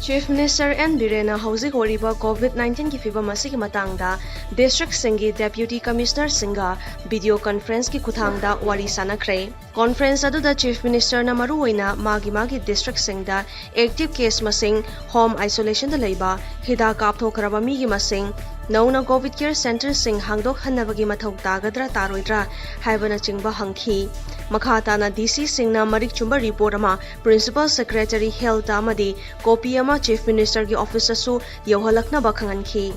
Chief Minister N. Birena hauzik horiba COVID-19 ki fibam asigi matangda District Singi Deputy Commissioner Singa video conference ki kuthangda wari sanakre. Conference aduda Chief Minister na maruoina magi district singda active case masing home isolation da leiba hida kapthokraba mi gi masing nauna COVID care center sing hangdok hanabagi mathau tagadra taroidra haibana chingba hangki. Makhatana DC Singna Marik Chumba report ama Principal Secretary Health amadi copy ama Chief Minister ki office su yohalakna bakhangan ki.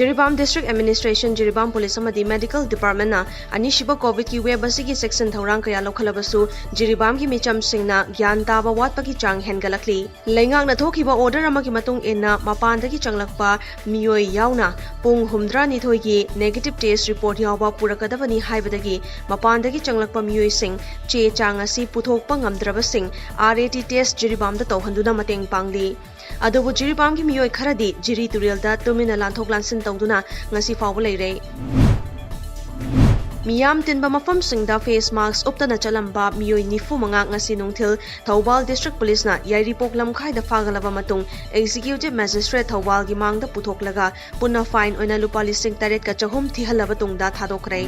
Jiribam District Administration Jiribam Police amadi Medical Department na anishiba COVID ki web asigi section thorang kaya lokhalabasu Jiribam ki micham singna gyan taba watpa ki chang hengalakli lengak na thokiba order ama ki matung inna mapanda ki changlakpa miyoi yauna pung humdra ni thoi ki negative test report yawa purakadabani haibadagi mapanda ki changlakpa miyoi sing che chang asi puthokpa ngamdraba sing RAT test Jiribam da tawhanduna mateng pangli adubu Jiribam ki miyoi kharadi jiri turel da tumina lanthok lansin tawduna ngasi fawba leire Miyam tinba mafam singda face mask uptana chalamba miyoi nifu manga ngasi nungthil THOUBAL District Police na yairipok lamkhai da fagalaba matung Executive Magistrate THOUBAL gi mangda puthoklaga punna fine oina lupa lising taret ka chahum thihalaba tungda thadokre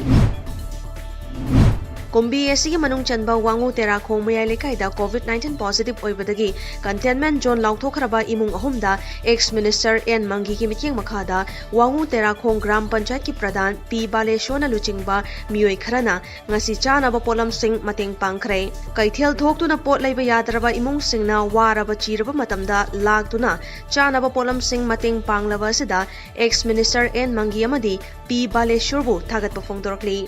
Kumbi asigi manung chanba wangu tera khong mayai lekai da COVID-19 positive oibadagi containment zone lauthokhraba imung ahumda ex-minister N. Mangi ki mikyeng makhada wangu tera khong gram panchayat ki pradhan P. Baleshona luchingba miyoi kharana ngasi chanaba polam sing mateng pangkhre kaithel thoktuna pot leiba yadraba imung singna waraba chiraba matamda laktuna chanaba polam sing mateng panglaba sida ex-minister N. Mangi amadi P. Baleshorbu thagatpa phongdorkli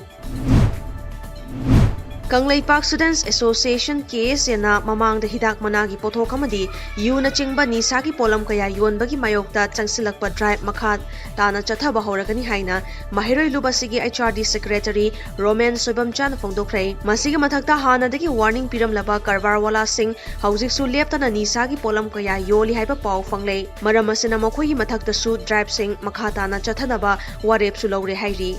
Kanglaipak Students Association case yana mamang da hidak managi pothok amadi yuna chingba nisa ki polam kaya yonbagi mayokta changsilakpa drive makhat tana chathaba horagani haina mahiroi lubasigi HRD Secretary Roman Soibamchan phongdokre masigi mathakta hana dagi warning piram laba karbarwala sing hauzik su leptana nisa ki polam kaya yoli haiba paw fangle maram asina makhoi mathakta su drive sing makhatana chathanaba warep su lawre hairi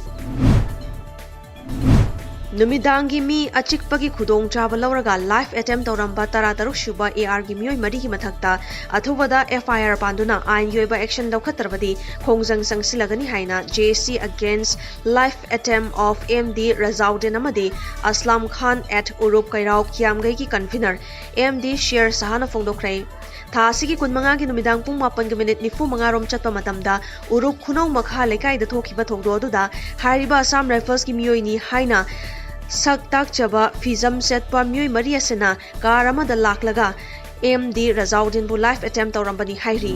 Numidangi mi achikpagi khudong chaba lawraga life attempt tawramba tarataruk shuba AR gi mioi mari gi mathakta athubada FIR panduna ain yoiba action lawkhatrabadi khongjang sangsilagani haina JC against life attempt of MD Razaudin amadi Aslam Khan at Urup Kairau Kyamgai ki convener MD Sher Sahana phongdokre tha asigi kunmanga gi numidang pung 8 nifu manga rom chatpa matamda Urup khunau makha lekai da thokiba thogdo aduda hariba Assam Rifles ki mioi ni haina sak tak chaba fizam set pa myoi maria sena karama da laklaga MD Razaudin bu life attempt tawrambani hairi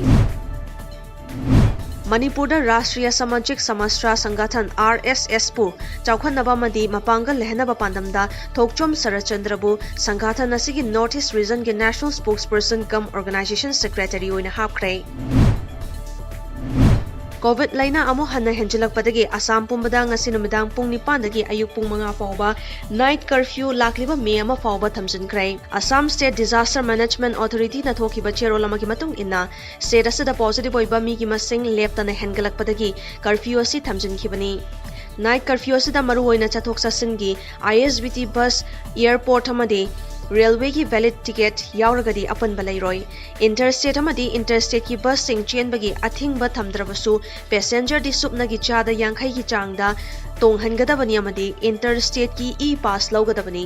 Manipur da Rashtriya Samajik Samastra Sangathan RSSS pu chawkhanaba madi mapangal lehnaba pandamda thokchom SARATCHANDRA bu Sangathan asigi North East Region ge National Spokesperson cum Organization Secretary oina hapkhre COVID laina amo hanna henjilakpadagi Assam pumbada ngasi numidang pung 9 dagi ayuk pung 5 fawba night curfew lakliba me ama fawba thamjinkhre Assam State Disaster Management Authority na thokiba cherolama ki matung inna state asida positive oiba mi ki masing leptana hengalakpadagi curfew asi thamjinkhibani night curfew asida maru oina chathok sasingi ISBT bus airport amadi Railway ki valid ticket yauragadi apan balairoi interstate amadi interstate ki bus sing chenbagi athingba thamdrabasu passenger di supnagi chada yankhai ki changda tonghangadabani amadi interstate ki e pass lawgadabani